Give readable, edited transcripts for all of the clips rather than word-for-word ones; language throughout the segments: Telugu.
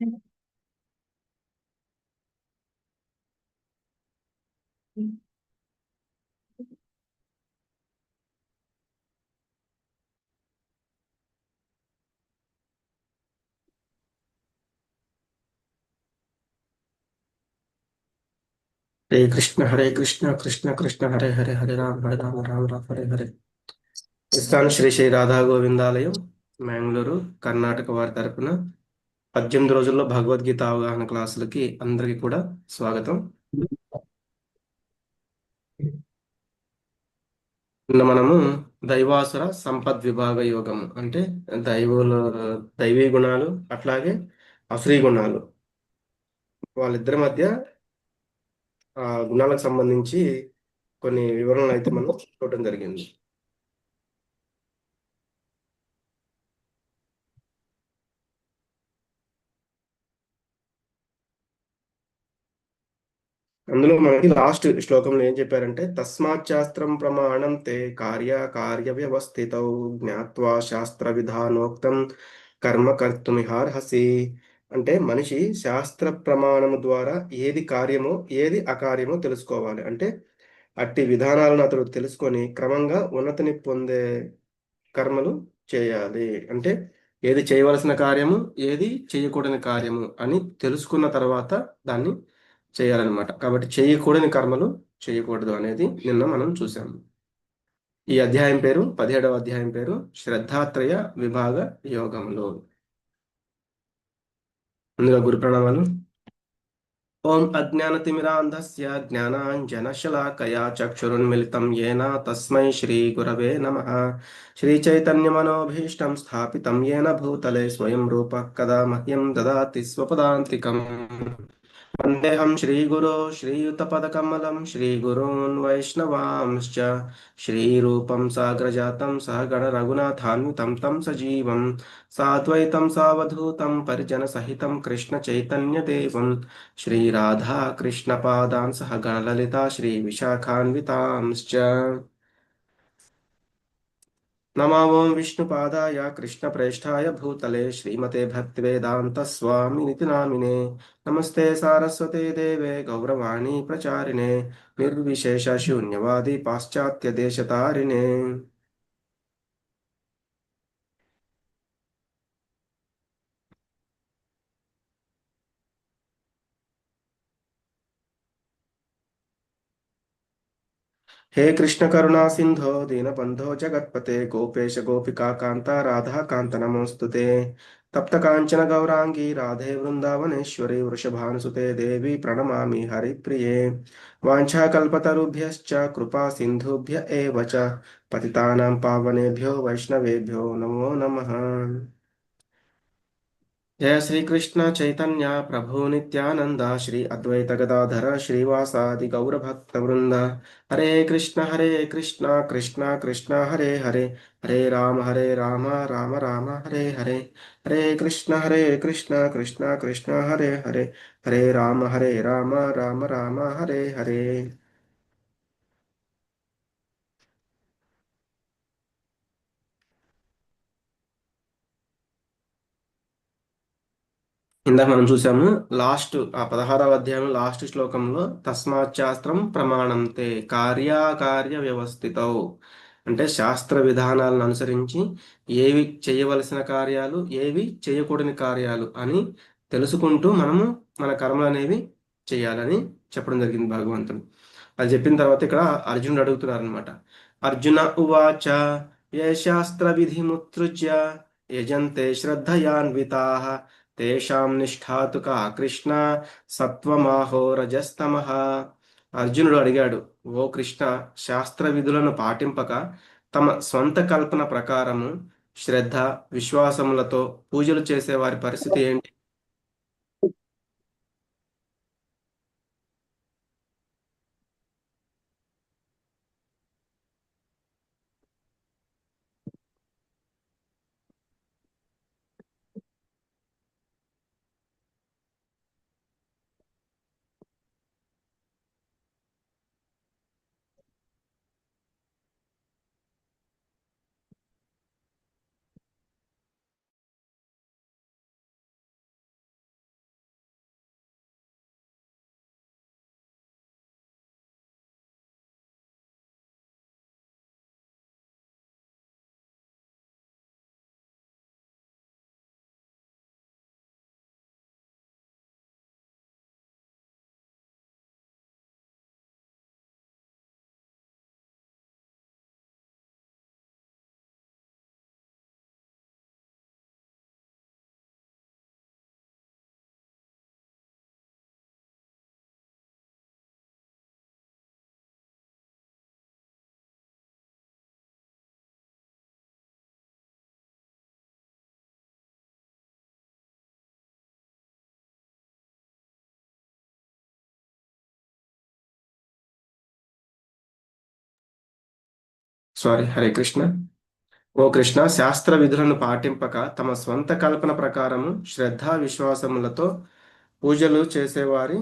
హరే కృష్ణ కృష్ణ కృష్ణ హరే హరే హరే రామ రామ రామ హరే హరే. ఇస్కాన్ శ్రీ శ్రీ రాధా గోవిందాలయం, మ్యాంగ్లూరు, కర్ణాటక వారి తరపున 18 రోజుల్లో భగవద్గీత అవగాహన క్లాసులకి అందరికీ కూడా స్వాగతం. నిన్న మనము దైవాసుర సంపద్ విభాగ యోగం అంటే దైవుల దైవీ గుణాలు, అట్లాగే అసురీ గుణాలు, వాళ్ళిద్దరి మధ్య ఆ గుణాలకు సంబంధించి కొన్ని వివరణలు అయితే మనం చూడటం జరిగింది. అందులో మనకి లాస్ట్ శ్లోకంలో ఏం చెప్పారంటే, తస్మాత్ శాస్త్రం ప్రమాణం తే కార్య కార్య వ్యవస్థితౌ జ్ఞాత్వా శాస్త్ర విధానోక్తం కర్మ కర్తుమిహార్హసి. అంటే మనిషి శాస్త్ర ప్రమాణము ద్వారా ఏది కార్యమో ఏది అకార్యమో తెలుసుకోవాలి. అంటే అట్టి విధానాలను అతడు తెలుసుకొని క్రమంగా ఉన్నతిని పొందే కర్మలు చేయాలి. అంటే ఏది చేయవలసిన కార్యము, ఏది చేయకూడని కార్యము అని తెలుసుకున్న తర్వాత దాన్ని చేయాలన్నమాట. కాబట్టి చేయకూడని కర్మలు చేయకూడదు అనేది నిన్న మనం చూసాము. ఈ అధ్యాయం పేరు 17వ అధ్యాయం పేరు శ్రద్ధాత్రయ విభాగ యోగములు. ముందుగా గురు ప్రణామాలు. ఓం అజ్ఞానతిమిరాంధస్య జ్ఞానాంజనశలాకయా చక్షురున్మిలితం యేన తస్మై శ్రీ గురవే నమః. శ్రీచైతన్యమనోభీష్టం స్థాపితం యేన భూతలే స్వయం రూపः కదా మహ్యం దదాతి స్వపదాంతికం. వందేహం శ్రీగురో శ్రీయుతపదకమలం శ్రీగురూన్ వైష్ణవాంశ్చ శ్రీరూపం సాగ్రజాతం సహగణ రఘునాథాన్వితం తం సజీవం సాద్వైతం సావధూతం పరిజన సహితం కృష్ణ చైతన్యదేవం శ్రీరాధా కృష్ణపాదాన్ సహగణ లలితా శ్రీ విశాఖాన్వితాంశ్చ. నమామోం విష్ణుపాదాయ కృష్ణప్రేష్ఠాయ భూతలే శ్రీమతే భక్తివేదాంత స్వామినితి నామినే. నమస్తే సారస్వతే దేవే గౌరవాణి ప్రచారిణే నిర్విశేష శూన్యవాది పాశ్చాత్య దేశతారిణే. హే కృష్ణ కరుణా సింధో దీనబంధో జగత్పతే గోపేశ గోపికా కాంత రాధా కాంత నమోస్తుతే. తప్త కాంచన గౌరాంగి రాధే వృందావనేశ్వరి వృషభానుసుతే దేవి ప్రణమామి హరిప్రియ. వాంఛాకల్పతరుభ్యశ్చ కృపా సింధుభ్య ఏవ చ పతితానాం పావనేభ్యో వైష్ణవేభ్యో నమో నమః. जय श्री कृष्ण चैतन्य प्रभु नित्यानंद श्री अद्वैत गदाधर श्रीवासादि गौर भक्त वृंद. हरे कृष्ण कृष्ण कृष्ण हरे हरे हरे राम राम राम हरे हरे. हरे कृष्ण कृष्ण कृष्ण हरे हरे हरे राम राम राम हरे हरे. ఇందాక మనం చూసాము లాస్ట్ ఆ 16వ అధ్యాయం లాస్ట్ శ్లోకంలో తస్మాత్ శాస్త్రం ప్రమాణంతే కార్యాకార్య వ్యవస్థితౌ. అంటే శాస్త్ర విధానాలను అనుసరించి ఏవి చేయవలసిన కార్యాలు, ఏవి చేయకూడని కార్యాలు అని తెలుసుకుంటూ మనము మన కర్మలు అనేవి చేయాలని చెప్పడం జరిగింది భగవంతుడు. అది చెప్పిన తర్వాత ఇక్కడ అర్జునుడు అడుగుతున్నారు అనమాట. అర్జున ఉవాచ ఏ శాస్త్ర విధిముత్సృజ్య యజంతే శ్రద్ధయాన్వితాః తేషాం నిష్ఠాతు కా కృష్ణ సత్వమాహో రజస్తమః. అర్జునుడు అడిగాడు, ఓ కృష్ణ, శాస్త్ర విధులను పాటింపక తమ స్వంత కల్పన ప్రకారము శ్రద్ధ విశ్వాసములతో పూజలు చేసే వారి పరిస్థితి ఏంటి? సారీ, హరే కృష్ణ. ఓ కృష్ణ, శాస్త్ర విధులను పాటింపక తమ స్వంత కల్పన ప్రకారము శ్రద్ధ విశ్వాసములతో పూజలు చేసేవారి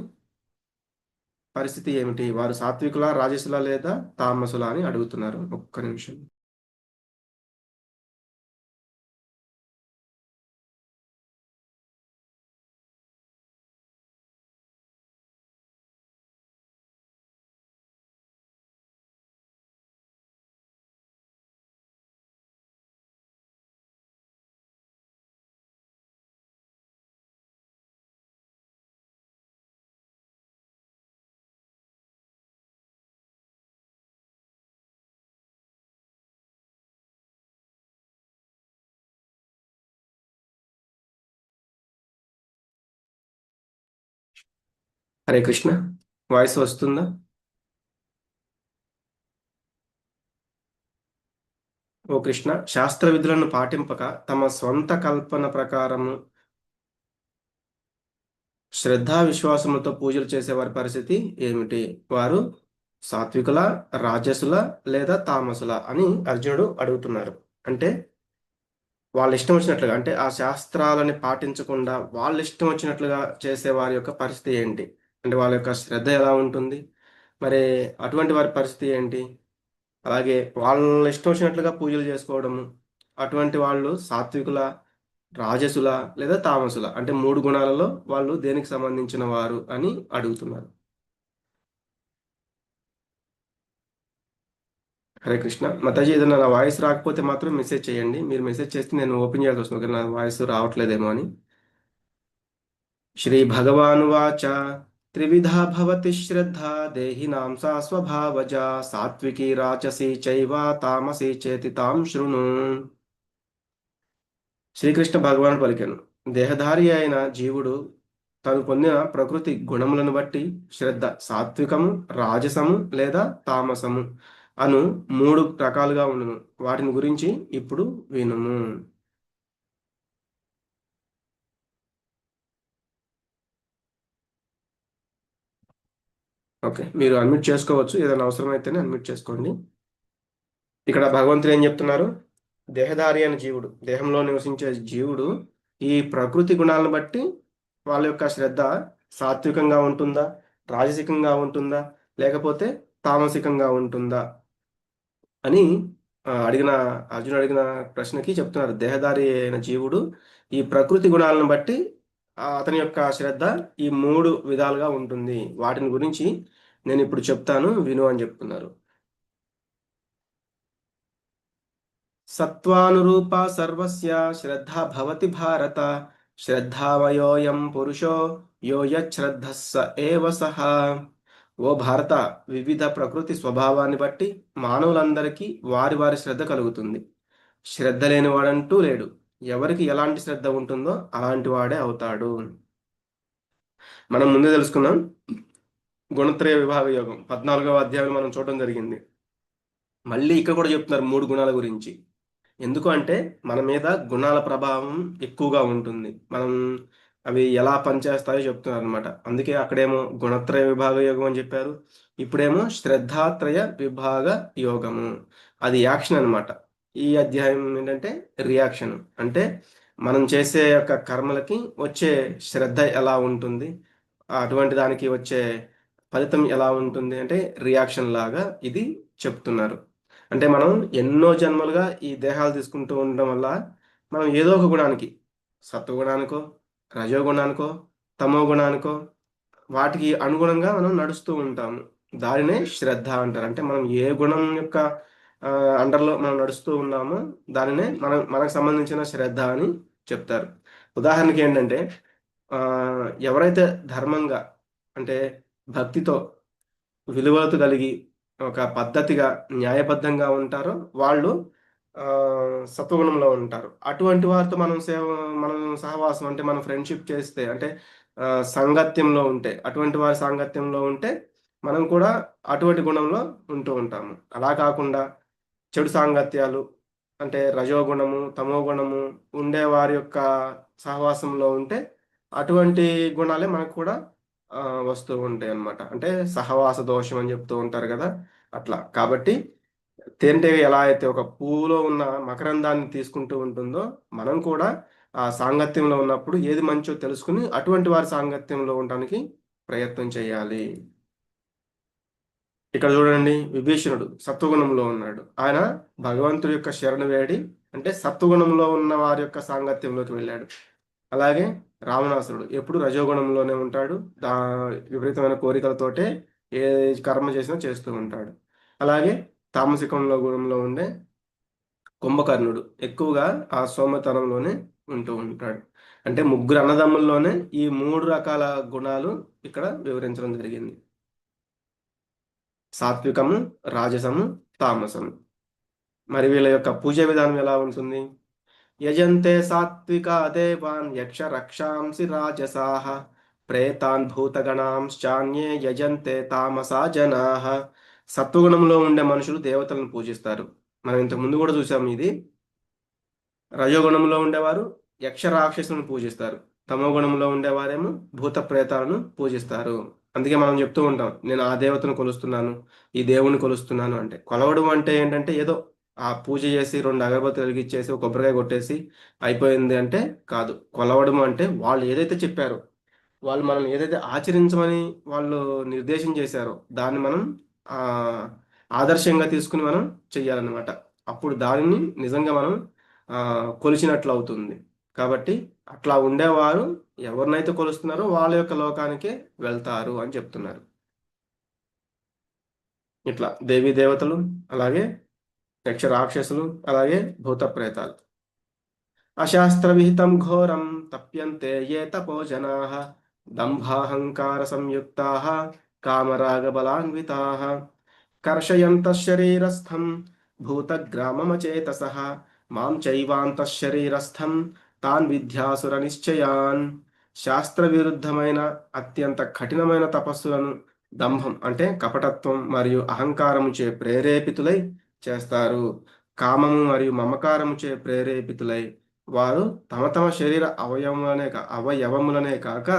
పరిస్థితి ఏమిటి? వారు సాత్వికుల, రాజసుల లేదా తామసుల అని అడుగుతున్నారు. ఒక్క నిమిషం. హరే కృష్ణ, వాయిస్ వస్తుందా? ఓ కృష్ణ, శాస్త్ర విధులను పాటింపక తమ స్వంత కల్పన ప్రకారము శ్రద్ధా విశ్వాసములతో పూజలు చేసేవారి పరిస్థితి ఏమిటి? వారు సాత్వికుల, రాజసుల లేదా తామసుల అని అర్జునుడు అడుగుతున్నారు. అంటే వాళ్ళ ఇష్టం వచ్చినట్లుగా, అంటే ఆ శాస్త్రాలని పాటించకుండా వాళ్ళ ఇష్టం వచ్చినట్లుగా చేసే వారి యొక్క పరిస్థితి ఏంటి? అంటే వాళ్ళ యొక్క శ్రద్ధ ఎలా ఉంటుంది? మరి అటువంటి వారి పరిస్థితి ఏంటి? అలాగే వాళ్ళ ఇష్టం వచ్చినట్లుగా పూజలు చేసుకోవడము, అటువంటి వాళ్ళు సాత్వికుల, రాజసుల లేదా తామసుల, అంటే మూడు గుణాలలో వాళ్ళు దేనికి సంబంధించిన వారు అని అడుగుతున్నారు. హరే కృష్ణ. మాతాజీ, ఏదైనా నా వాయిస్ రాకపోతే మాత్రం మెసేజ్ చేయండి. మీరు మెసేజ్ చేస్తే నేను ఓపెన్ చేయాల్సి వస్తుంది, ఓకే, నా వాయిస్ రావట్లేదేమో అని. శ్రీ భగవానువాచ త్రివిధా భవతి శ్రద్ధా దేహినాం సా స్వభావజా సాత్వికీ రాచసీ చైవ తామసీ చేతి తాం శృణు. శ్రీకృష్ణ భగవాన్ పలికెను, దేహధారి అయిన జీవుడు తను పొందిన ప్రకృతి గుణములను బట్టి శ్రద్ధ సాత్వికము, రాజసము లేదా తామసము అను మూడు రకాలుగా ఉండును. వాటిని గురించి ఇప్పుడు వినుము. ఓకే, మీరు అన్మ్యూట్ చేసుకోవచ్చు. ఏదైనా అవసరమైతేనే అన్మ్యూట్ చేసుకోండి. ఇక్కడ భగవంతుడు ఏం చెప్తున్నారు? దేహధారి అయిన జీవుడు, దేహంలో నివసించే జీవుడు ఈ ప్రకృతి గుణాలను బట్టి వాళ్ళ యొక్క శ్రద్ధ సాత్వికంగా ఉంటుందా, రాజసికంగా ఉంటుందా, లేకపోతే తామసికంగా ఉంటుందా అని అడిగిన అర్జునుడు అడిగిన ప్రశ్నకి చెప్తున్నారు. దేహధారి అయిన జీవుడు ఈ ప్రకృతి గుణాలను బట్టి అతని యొక్క శ్రద్ధ ఈ మూడు విధాలుగా ఉంటుంది. వాటిని గురించి నేను ఇప్పుడు చెప్తాను, విను అని చెప్తున్నారు. సత్వానురూపా సర్వస్య శ్రద్ధా భవతి భారత, శ్రద్ధామయోయం పురుషో యో యశ్రద్ధ స ఏవ సహ. ఓ భారత, వివిధ ప్రకృతి స్వభావాన్ని బట్టి మానవులందరికీ వారి వారి శ్రద్ధ కలుగుతుంది. శ్రద్ధ లేని వాడంటూ లేడు. ఎవరికి ఎలాంటి శ్రద్ధ ఉంటుందో అలాంటి వాడే అవుతాడు. మనం ముందే తెలుసుకున్నాం, గుణత్రయ విభాగ యోగం 14వ అధ్యాయం మనం చూడడం జరిగింది. మళ్ళీ ఇక్కడ కూడా చెప్తున్నారు మూడు గుణాల గురించి. ఎందుకు అంటే మన మీద గుణాల ప్రభావం ఎక్కువగా ఉంటుంది. మనం అవి ఎలా పనిచేస్తాయో చెప్తున్నారు అనమాట. అందుకే అక్కడేమో గుణత్రయ విభాగ యోగం అని చెప్పారు. ఇప్పుడేమో శ్రద్ధాత్రయ విభాగ యోగము. అది యాక్షన్ అనమాట. ఈ అధ్యాయం ఏంటంటే రియాక్షన్. అంటే మనం చేసే యొక్క కర్మలకి వచ్చే శ్రద్ధ ఎలా ఉంటుంది, అటువంటి దానికి వచ్చే ఫలితం ఎలా ఉంటుంది అంటే రియాక్షన్ లాగా ఇది చెప్తున్నారు. అంటే మనం ఎన్నో జన్మలుగా ఈ దేహాలు తీసుకుంటూ ఉండడం వల్ల మనం ఏదో ఒక గుణానికి, సత్వగుణానికో, రజోగుణానికో, తమో గుణానికో, వాటికి అనుగుణంగా మనం నడుస్తూ ఉంటాము. దానినే శ్రద్ధ అంటారు. అంటే మనం ఏ గుణం యొక్క అండర్లో మనం నడుస్తూ ఉన్నామో దానినే మనకు సంబంధించిన శ్రద్ధ అని చెప్తారు. ఉదాహరణకి ఏంటంటే ఎవరైతే ధర్మంగా, అంటే భక్తితో, విలువలతో కలిగి ఒక పద్ధతిగా న్యాయబద్ధంగా ఉంటారో వాళ్ళు సత్వగుణంలో ఉంటారు. అటువంటి వారితో మనం సహవాసం, అంటే మనం ఫ్రెండ్షిప్ చేస్తే, అంటే సాంగత్యంలో ఉంటే, అటువంటి వారి సాంగత్యంలో ఉంటే మనం కూడా అటువంటి గుణంలో ఉంటూ ఉంటాము. అలా కాకుండా చెడు సాంగత్యాలు, అంటే రజోగుణము, తమో గుణము ఉండే వారి యొక్క సహవాసంలో ఉంటే అటువంటి గుణాలే మనకు కూడా వస్తూ ఉంటాయి అన్నమాట. అంటే సహవాస దోషం అని చెప్తూ ఉంటారు కదా, అట్లా. కాబట్టి తేనెటీగ ఎలా అయితే ఒక పువ్వులో ఉన్న మకరందాన్ని తీసుకుంటూ ఉంటుందో, మనం కూడా ఆ సాంగత్యంలో ఉన్నప్పుడు ఏది మంచో తెలుసుకుని అటువంటి వారి సాంగత్యంలో ఉండడానికి ప్రయత్నం చేయాలి. ఇక్కడ చూడండి, విభీషణుడు సత్వగుణంలో ఉన్నాడు. ఆయన భగవంతుడి యొక్క శరణు వేడి అంటే సత్వగుణంలో ఉన్న వారి యొక్క సాంగత్యంలోకి వెళ్ళాడు. అలాగే రావణాసురుడు ఎప్పుడు రజోగుణంలోనే ఉంటాడు. దా విపరీతమైన కోరికలతోటే ఏ కర్మ చేసినా చేస్తూ ఉంటాడు. అలాగే తామసికంలో గుణంలో ఉండే కుంభకర్ణుడు ఎక్కువగా ఆ సోమతనంలోనే ఉంటూ ఉంటాడు. అంటే ముగ్గురు అన్నదమ్ముల్లోనే ఈ మూడు రకాల గుణాలు ఇక్కడ వివరించడం జరిగింది: సాత్వికము, రాజసము, తామసము. మరి వీళ్ళ యొక్క పూజ విధానం ఎలా ఉంటుంది? యజంతే సాత్వికా దేవాన్ యక్ష రక్షాంసి రాజసాః ప్రేతాన్ భూతగణాంశ్చాన్యే యజంతే తామసా జనాః. సత్వగుణంలో ఉండే మనుషులు దేవతలను పూజిస్తారు. మనం ఇంతకు ముందు కూడా చూసాం ఇది. రజోగుణంలో ఉండేవారు యక్ష రాక్షసులను పూజిస్తారు. తమో గుణంలో ఉండేవారేమో భూత ప్రేతాలను పూజిస్తారు. అందుకే మనం చెప్తూ ఉంటాం, నేను ఆ దేవతను కొలుస్తున్నాను, ఈ దేవుణ్ణి కొలుస్తున్నాను అంటే. కొలవడం అంటే ఏంటంటే ఏదో ఆ పూజ చేసి రెండు అగరబత్తులు వెలిగించేసి ఒక కొబ్బరికాయ కొట్టేసి అయిపోయింది అంటే కాదు. కొలవడం అంటే వాళ్ళు ఏదైతే చెప్పారో, వాళ్ళు మనల్ని ఏదైతే ఆచరించమని వాళ్ళు నిర్దేశం చేశారో దాన్ని మనం ఆ ఆదర్శంగా తీసుకుని మనం చెయ్యాలన్నమాట. అప్పుడు దానిని నిజంగా మనం కొలిచినట్లు అవుతుంది. కాబట్టి అట్లా ఉండేవారు ఎవరినైతే కొలుస్తున్నారో వాళ్ళ యొక్క లోకానికే వెళ్తారు అని చెప్తున్నారు. ఇట్లా దేవీ దేవతలు, అలాగే యక్ష రాక్షసులు, అలాగే భూత ప్రేతాలు. అశాస్త్ర విహితం ఘోరం తప్యంతే ఏ తపో జనాః దంభాహంకార సంయుక్తాః కామరాగ బలాన్వితాః కర్షయంతః శరీరస్థం భూతగ్రామమచేతసః మాం చైవాంతః శరీరస్థం తాన్ విద్యాసుర నిశ్చయాన్. శాస్త్ర విరుద్ధమైన అత్యంత కఠినమైన తపస్సులను దంభం అంటే కపటత్వం మరియు అహంకారముచే ప్రేరేపితులై చేస్తారు. కామము మరియు మమకారముచే ప్రేరేపితులై వారు తమ తమ శరీర అవయవములనే కాక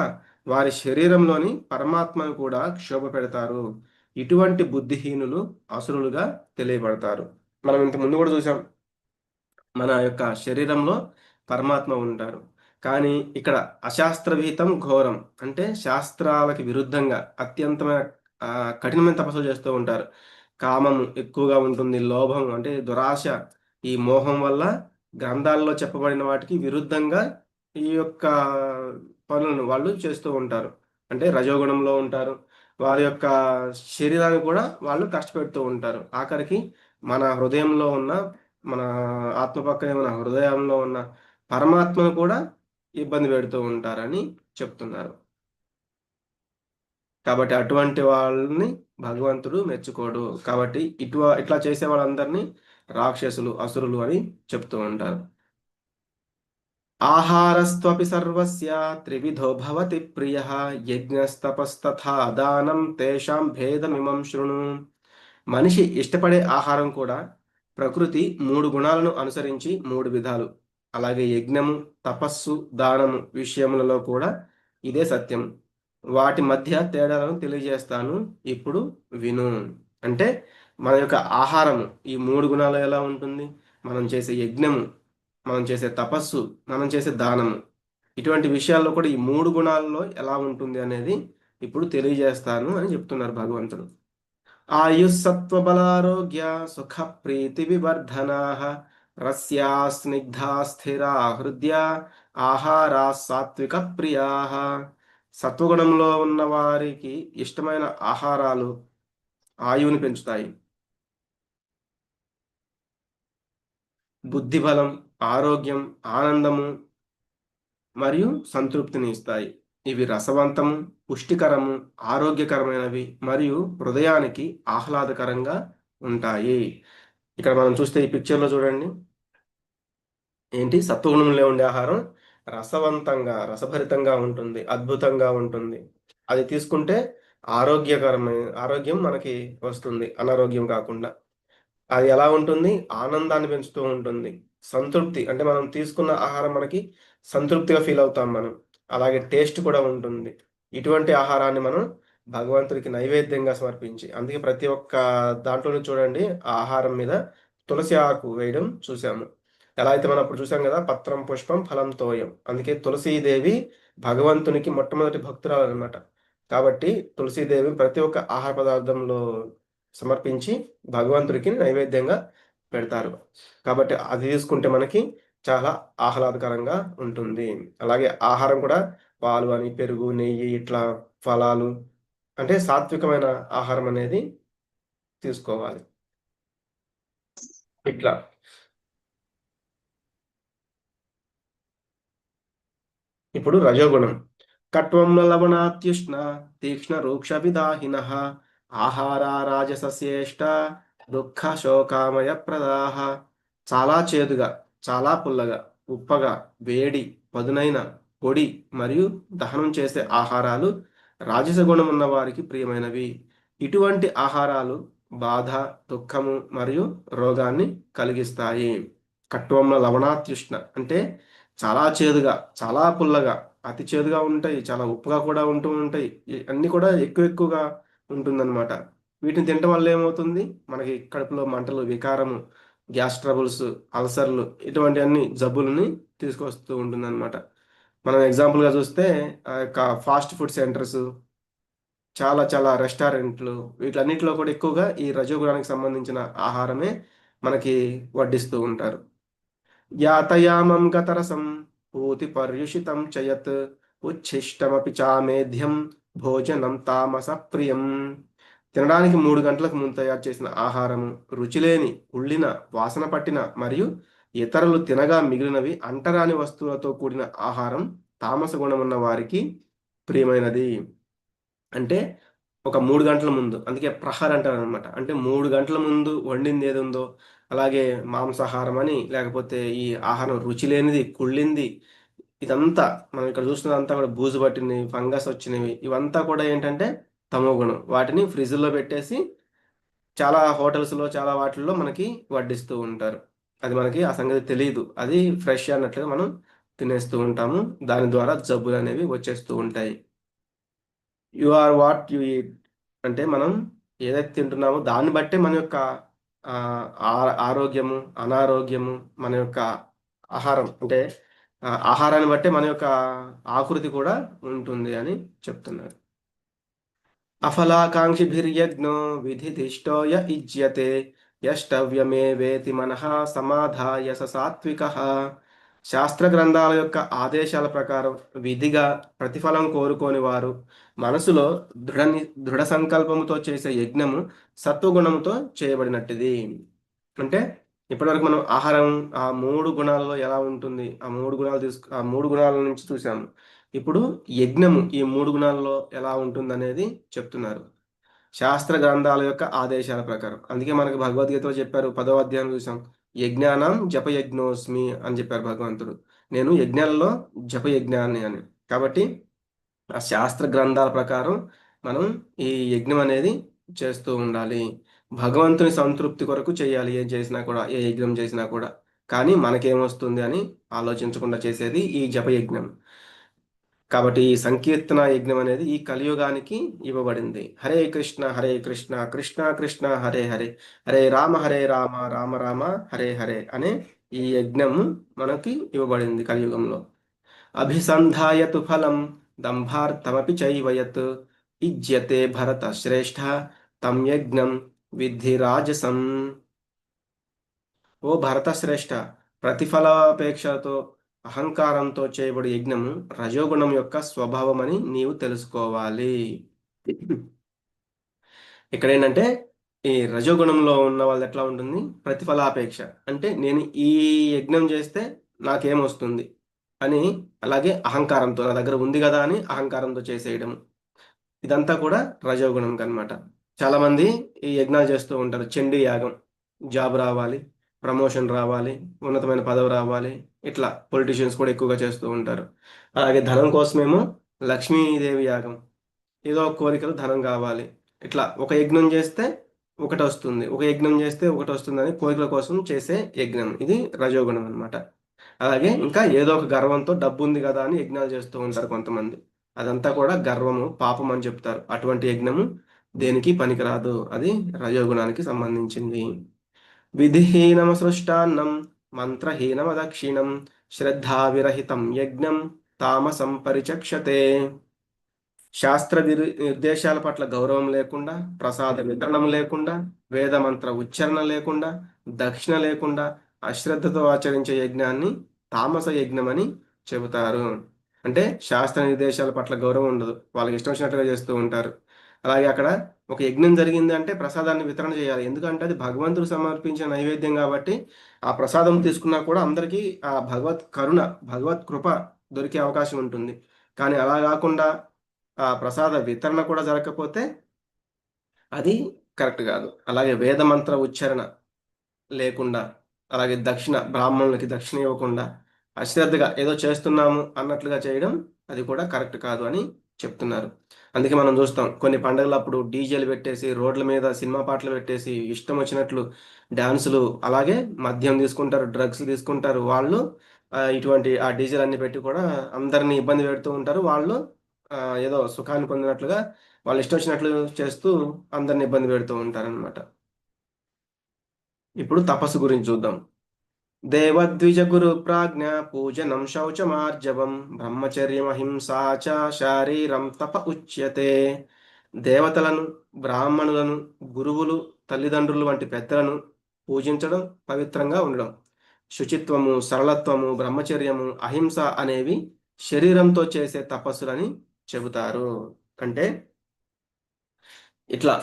వారి శరీరంలోని పరమాత్మను కూడా క్షోభ పెడతారు. ఇటువంటి బుద్ధిహీనులు అసురులుగా తెలియబడతారు. మనం ఇంత ముందు కూడా చూసాం, మన యొక్క శరీరంలో పరమాత్మ ఉంటారు. కానీ ఇక్కడ అశాస్త్ర విహితం ఘోరం అంటే శాస్త్రాలకి విరుద్ధంగా అత్యంతమైన కఠినమైన తపస్సులు చేస్తూ ఉంటారు. కామము ఎక్కువగా ఉంటుంది, లోభం అంటే దురాశ, ఈ మోహం వల్ల గ్రంథాల్లో చెప్పబడిన వాటికి విరుద్ధంగా ఈ యొక్క పనులను వాళ్ళు చేస్తూ ఉంటారు. అంటే రజోగుణంలో ఉంటారు. వారి యొక్క శరీరాన్ని కూడా వాళ్ళు కష్టపెడుతూ ఉంటారు. ఆఖరికి మన హృదయంలో ఉన్న, మన ఆత్మ పక్కనే ఉన్న హృదయంలో ఉన్న పరమాత్మను కూడా ఇబ్బంది పెడుతూ ఉంటారని చెప్తున్నారు. కాబట్టి అటువంటి వాళ్ళని భగవంతుడు మెచ్చుకోడు. కాబట్టి ఇట్లా చేసే వాళ్ళందరినీ రాక్షసులు, అసురులు అని చెప్తూ ఉంటారు. ఆహారస్త్వపి సర్వస్య త్రివిధో భవతి ప్రియః యజ్ఞస్తపస్తథా దానం తేషాం భేదమిమం శృణు. మనిషి ఇష్టపడే ఆహారం కూడా ప్రకృతి మూడు గుణాలను అనుసరించి మూడు విధాలు. అలాగే యజ్ఞము, తపస్సు, దానము విషయములలో కూడా ఇదే సత్యం. వాటి మధ్య తేడాలను తెలియజేస్తాను, ఇప్పుడు విను. అంటే మన యొక్క ఆహారము ఈ మూడు గుణాలు ఎలా ఉంటుంది, మనం చేసే యజ్ఞము, మనం చేసే తపస్సు, మనం చేసే దానము, ఇటువంటి విషయాల్లో కూడా ఈ మూడు గుణాలలో ఎలా ఉంటుంది అనేది ఇప్పుడు తెలియజేస్తాను అని చెప్తున్నారు భగవంతుడు. ఆయుస్సత్వబలారోగ్య సుఖ ప్రీతి వివర్ధనాః రస్యా స్నిగ్ధా స్థిరా హృదయ ఆహారా సాత్విక ప్రియాః. సత్వగుణంలో ఉన్న వారికి ఇష్టమైన ఆహారాలు ఆయువుని పెంచుతాయి, బుద్ధిబలం, ఆరోగ్యం, ఆనందము మరియు సంతృప్తిని ఇస్తాయి. ఇవి రసవంతము, పుష్టికరము, ఆరోగ్యకరమైనవి మరియు హృదయానికి ఆహ్లాదకరంగా ఉంటాయి. ఇక్కడ మనం చూస్తే ఈ పిక్చర్లో చూడండి, ఏంటి సత్వగుణంలో ఉండే ఆహారం రసవంతంగా, రసభరితంగా ఉంటుంది, అద్భుతంగా ఉంటుంది. అది తీసుకుంటే ఆరోగ్యం మనకి వస్తుంది, అనారోగ్యం కాకుండా. అది ఎలా ఉంటుంది? ఆనందాన్ని పెంచుతూ ఉంటుంది. సంతృప్తి అంటే మనం తీసుకున్న ఆహారం మనకి సంతృప్తిగా ఫీల్ అవుతాం మనం. అలాగే టేస్ట్ కూడా ఉంటుంది. ఇటువంటి ఆహారాన్ని మనం భగవంతుడికి నైవేద్యంగా సమర్పించి. అందుకే ప్రతి ఒక్క దాంట్లోనూ చూడండి ఆహారం మీద తులసి ఆకు వేయడం చూసాము. ఎలా అయితే మనం అప్పుడు చూసాం కదా! పత్రం, పుష్పం, ఫలం, తోయం. అందుకే తులసీదేవి భగవంతునికి మొట్టమొదటి భక్తురాలనమాట. కాబట్టి తులసీదేవి ప్రతి ఒక్క ఆహార పదార్థంలో సమర్పించి భగవంతుడికి నైవేద్యంగా పెడతారు. కాబట్టి అది తీసుకుంటే మనకి చాలా ఆహ్లాదకరంగా ఉంటుంది. అలాగే ఆహారం కూడా పాలు అని, పెరుగు, నెయ్యి ఇట్లా ఫలాలు అంటే సాత్వికమైన ఆహారం అనేది తీసుకోవాలి. ఇట్లా. ఇప్పుడు రజోగుణం. కట్వం లవణాత్యుష్ణ తీక్ష్ణ రూక్ష విదాహినః ఆహారా రాజసస్యేష్ట దుఃఖ శోకామయ ప్రదాహ. చాలా చేదుగా, చాలా పుల్లగా, ఉప్పగా, వేడి, పదునైన, పొడి మరియు దహనం చేసే ఆహారాలు రాజస గుణం ఉన్న వారికి ప్రియమైనవి. ఇటువంటి ఆహారాలు బాధ, దుఃఖము మరియు రోగాన్ని కలిగిస్తాయి. కట్వంలో లవణాత్యుష్ణ అంటే చాలా చేదుగా, చాలా పుల్లగా, అతి చేదుగా ఉంటాయి. చాలా ఉప్పుగా కూడా ఉంటూ ఉంటాయి. అన్నీ కూడా ఎక్కువగా ఉంటుందన్నమాట. వీటిని తినటం వల్ల ఏమవుతుంది? మనకి కడుపులో మంటలు, వికారము, గ్యాస్ ట్రబుల్స్, అల్సర్‌లు ఇటువంటివన్నీ జబ్బులని తీసుకొస్తూ ఉంటుందన్నమాట. మనం ఎగ్జాంపుల్‌గా చూస్తే ఆ యొక్క ఫాస్ట్ ఫుడ్ సెంటర్స్, చాలా చాలా రెస్టారెంట్లు వీటిలన్నిటిలో కూడా ఎక్కువగా ఈ రజోగుణానికి సంబంధించిన ఆహారమే మనకి వడ్డిస్తూ ఉంటారు. యాతయామం గతరసం పూతిపర్యుషితం చ యత్ ఉచ్ఛిష్టమపి చామేధ్యం భోజనం తామస ప్రియం. తినడానికి 3 గంటలకు ముందు తయారు చేసిన ఆహారము రుచిలేని, కుళ్ళిన, వాసన పట్టిన మరియు ఇతరులు తినగా మిగిలినవి అంటరాని వస్తువులతో కూడిన ఆహారం తామస గుణమున్న వారికి ప్రియమైనది. అంటే ఒక 3 గంటల ముందు. అందుకే ప్రహర్ అంటారనమాట. అంటే 3 గంటల ముందు వండిందేదుందో, అలాగే మాంసాహారం అని, లేకపోతే ఈ ఆహారం రుచి లేనిది, కుళ్ళింది, ఇదంతా మనం ఇక్కడ చూస్తున్నదంతా కూడా బూజు పట్టినవి, ఫంగస్ వచ్చినవి, ఇవంతా కూడా ఏంటంటే తమో గుణం. వాటిని ఫ్రిడ్జ్‌లో పెట్టేసి చాలా హోటల్స్‌లో, చాలా వాటిల్లో మనకి వడ్డిస్తూ ఉంటారు. అది మనకి ఆ సంగతి తెలీదు. అది ఫ్రెష్ అన్నట్లుగా మనం తినేస్తూ ఉంటాము. దాని ద్వారా జబ్బులనేవి వచ్చేస్తూ ఉంటాయి. You are what you eat. అంటే మనం ఏదైతే తింటున్నామో దాన్ని బట్టే మన యొక్క ఆరోగ్యము, అనారోగ్యము, మన యొక్క ఆహారం అంటే ఆహారాన్ని బట్టే మన యొక్క ఆకృతి కూడా ఉంటుంది అని చెప్తున్నారు. అఫలాకాంక్షిభిర్యజ్ఞో విధిదిష్టో య యుజ్యతే యష్టవ్యమేవేతి మనః సమాధాయ స సాత్వికః. శాస్త్ర గ్రంథాల యొక్క ఆదేశాల ప్రకారం విధిగా ప్రతిఫలం కోరుకోని వారు మనసులో దృఢ సంకల్పముతో చేసే యజ్ఞము సత్వగుణముతో చేయబడినట్టిది. అంటే ఇప్పటివరకు మనం ఆహారం ఆ 3 గుణాలలో ఎలా ఉంటుంది? ఆ 3 గుణాల నుంచి చూసాము. ఇప్పుడు యజ్ఞము ఈ 3 గుణాల్లో ఎలా ఉంటుందనేది చెప్తున్నారు. శాస్త్ర గ్రంథాల యొక్క ఆదేశాల ప్రకారం. అందుకే మనకు భగవద్గీతలో చెప్పారు. 10వ అధ్యాయంలో చూసాం. యజ్ఞానాం జపయజ్ఞోస్మి అని చెప్పారు భగవంతుడు. నేను యజ్ఞాలలో జపయజ్ఞాన్ని అని. కాబట్టి ఆ శాస్త్ర గ్రంథాల ప్రకారం మనం ఈ యజ్ఞం అనేది చేస్తూ ఉండాలి. భగవంతుని సంతృప్తి కొరకు చేయాలి ఏం చేసినా కూడా, ఏ యజ్ఞం చేసినా కూడా. కానీ మనకేమొస్తుంది అని ఆలోచించకుండా చేసేది ఈ జపయజ్ఞం. కాబట్టి ఈ సంకీర్తన యజ్ఞం అనేది ఈ కలియుగానికి ఇవ్వబడింది. హరే కృష్ణ హరే కృష్ణ కృష్ణ కృష్ణ హరే హరే హరే రామ రామ రామ హరే హరే అనే ఈ యజ్ఞం మనకి ఇవ్వబడింది కలియుగంలో. అభిసంధాయతు ఫలం దంభార్థమపి చైవ యత్ ఇజ్యతే భరత శ్రేష్ఠ తం యజ్ఞం విద్ధి రాజసం. ఓ భరతశ్రేష్ఠ, ప్రతిఫలాపేక్షతో అహంకారంతో చేయబడి యజ్ఞము రజోగుణం యొక్క స్వభావమని నీవు తెలుసుకోవాలి. ఇక్కడ ఏంటంటే ఈ రజోగుణంలో ఉన్న వాళ్ళు ఎట్లా ఉంటుంది? ప్రతిఫలాపేక్ష. అంటే నేను ఈ యజ్ఞం చేస్తే నాకేమొస్తుంది అని, అలాగే అహంకారంతో నా దగ్గర ఉంది కదా అని అహంకారంతో చేసేయడం. ఇదంతా కూడా రజోగుణం కనమాట. చాలామంది ఈ యజ్ఞాలు చేస్తూ ఉంటారు. చండీ యాగం, జాబ్ రావాలి, ప్రమోషన్ రావాలి, ఉన్నతమైన పదవి రావాలి. ఇట్లా పొలిటీషియన్స్ కూడా ఎక్కువగా చేస్తూ ఉంటారు. అలాగే ధనం కోసమేమో లక్ష్మీదేవి యాగం. ఏదో ఒక కోరికలు ధనం కావాలి. ఇట్లా ఒక యజ్ఞం చేస్తే ఒకటొస్తుంది. ఒక యజ్ఞం చేస్తే ఒకటొస్తుందని కోరికల కోసం చేసే యజ్ఞం. ఇది రజోగుణం అన్నమాట. అలాగే ఇంకా ఏదో ఒక గర్వంతో డబ్బుంది కదా అని యజ్ఞాలు చేస్తూ ఉంటారు కొంతమంది. అదంతా కూడా గర్వము, పాపం అని చెప్తారు. అటువంటి యజ్ఞము దేనికి పనికిరాదు. అది రజోగుణానికి సంబంధించింది. విధిహీనమసృష్టాన్నం మంత్రహీనమదక్షిణం శ్రద్ధావిరహితం యజ్ఞం తామసం పరిచక్షతే. నిర్దేశాల పట్ల గౌరవం లేకుండా, ప్రసాద వితరణం లేకుండా, వేదమంత్ర ఉచ్చారణ లేకుండా, దక్షిణ లేకుండా అశ్రద్ధతో ఆచరించే యజ్ఞాన్ని తామస యజ్ఞం అని చెబుతారు. అంటే శాస్త్ర నిర్దేశాల పట్ల గౌరవం ఉండదు, వాళ్ళకి ఇష్టం వచ్చినట్టుగా చేస్తూ ఉంటారు. అలాగే అక్కడ ఒక యజ్ఞం జరిగింది అంటే ప్రసాదాన్ని వితరణ చేయాలి. ఎందుకంటే అది భగవంతుడు సమర్పించిన నైవేద్యం కాబట్టి ఆ ప్రసాదం తీసుకున్నా కూడా అందరికీ ఆ భగవత్ కరుణ, భగవత్ కృప దొరికే అవకాశం ఉంటుంది. కానీ అలా కాకుండా ఆ ప్రసాద వితరణ కూడా జరగకపోతే అది కరెక్ట్ కాదు. అలాగే వేద మంత్ర ఉచ్చారణ లేకుండా, అలాగే బ్రాహ్మణులకి దక్షిణ ఇవ్వకుండా అశ్రద్ధగా ఏదో చేస్తున్నాము అన్నట్లుగా చేయడం అది కూడా కరెక్ట్ కాదు అని చెప్తున్నారు. అందుకే మనం చూస్తాం కొన్ని పండుగలప్పుడు డీజేలు పెట్టేసి రోడ్ల మీద సినిమా పాటలు పెట్టేసి ఇష్టం వచ్చినట్లు డాన్సులు, అలాగే మద్యం తీసుకుంటారు, డ్రగ్స్ తీసుకుంటారు వాళ్ళు. ఇటువంటి ఆ డీజేలు అన్ని పెట్టి కూడా అందరినీ ఇబ్బంది పెడుతూ ఉంటారు వాళ్ళు. ఆ, ఏదో సుఖాన్ని పొందినట్లుగా వాళ్ళు ఇష్టం వచ్చినట్లు చేస్తూ అందరిని ఇబ్బంది పెడుతూ ఉంటారనమాట. ఇప్పుడు తపస్సు గురించి చూద్దాం. దేవద్విజ గురు ప్రాజ్ఞ పూజనం శౌచమార్జవం బ్రహ్మచర్యమహింసా చ శారీరం తప ఉచ్యతే. దేవతలను, బ్రాహ్మణులను, గురువులు, తల్లిదండ్రులు వంటి పెద్దలను పూజించడం, పవిత్రంగా ఉండడం, శుచిత్వము, సరళత్వము, బ్రహ్మచర్యము, అహింస అనేవి శరీరంతో చేసే తపస్సులని చెబుతారు. అంటే ఇట్లా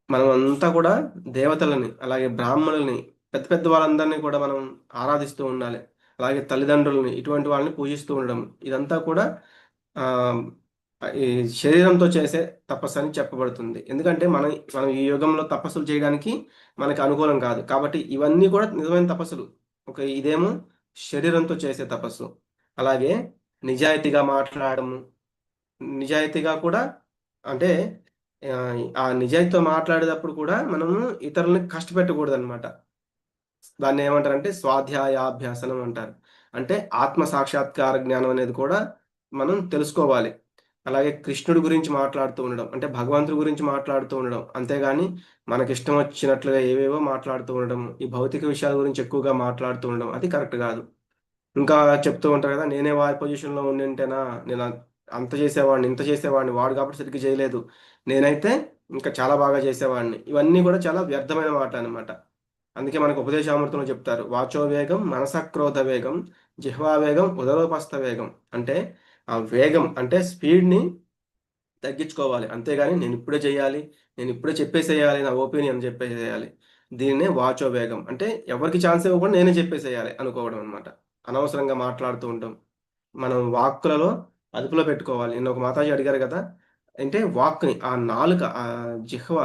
మనం అంతా కూడా దేవతలని, అలాగే బ్రాహ్మణుల్ని, పెద్ద పెద్ద వాళ్ళందరినీ కూడా మనం ఆరాధిస్తూ ఉండాలి. అలాగే తల్లిదండ్రులని, ఇటువంటి వాళ్ళని పూజిస్తూ ఉండడం, ఇదంతా కూడా ఆ, ఈ శరీరంతో చేసే తపస్సు అని చెప్పబడుతుంది. ఎందుకంటే మనం ఈ యుగంలో తపస్సులు చేయడానికి మనకి అనుకూలం కాదు కాబట్టి ఇవన్నీ కూడా నిజమైన తపస్సులు. ఇదేమో శరీరంతో చేసే తపస్సు. అలాగే నిజాయితీగా మాట్లాడము, నిజాయితీగా కూడా అంటే ఆ ఆ నిజాయితీతో మాట్లాడేటప్పుడు కూడా మనము ఇతరులని కష్టపెట్టకూడదు అనమాట. దాన్ని ఏమంటారంటే స్వాధ్యాయాభ్యాసనం అంటారు. అంటే ఆత్మ సాక్షాత్కార జ్ఞానం అనేది కూడా మనం తెలుసుకోవాలి. అలాగే కృష్ణుడి గురించి మాట్లాడుతూ ఉండడం, అంటే భగవంతుడి గురించి మాట్లాడుతూ ఉండడం, అంతేగాని మనకిష్టం వచ్చినట్లుగా ఏవేవో మాట్లాడుతూ ఉండడం, ఈ భౌతిక విషయాల గురించి ఎక్కువగా మాట్లాడుతూ ఉండడం అది కరెక్ట్ కాదు. ఇంకా చెప్తూ ఉంటారు కదా, నేనే వారి పొజిషన్లో ఉండింటేనా నేను అంత చేసేవాడిని, ఇంత చేసేవాడిని, వాడు కాబట్టి సరిగ్గా చేయలేదు, నేనైతే ఇంకా చాలా బాగా చేసేవాడిని. ఇవన్నీ కూడా చాలా వ్యర్థమైన మాట అనమాట. అందుకే మనకు ఉపదేశామృతంలో చెప్తారు, వాచో వేగం మనసక్రోధ వేగం జిహ్వా వేగం ఉదరోపస్థ వేగం. అంటే ఆ వేగం అంటే స్పీడ్ని తగ్గించుకోవాలి, అంతేగాని నేను ఇప్పుడే చేయాలి, నేను ఇప్పుడే చెప్పేసేయాలి నా ఒపీనియన్ చెప్పేసేయాలి. దీన్నే వాచో వేగం అంటే ఎవరికి ఛాన్స్ ఇవ్వకుండా నేనే చెప్పేసేయాలి అనుకోవడం అనమాట. అనవసరంగా మాట్లాడుతూ ఉంటాం. మనం వాక్కులలో అదుపులో పెట్టుకోవాలి. నిన్న ఒక మాతాజీ అడిగారు కదా, అంటే వాక్ని, ఆ నాలుక, ఆ జిహ్వ,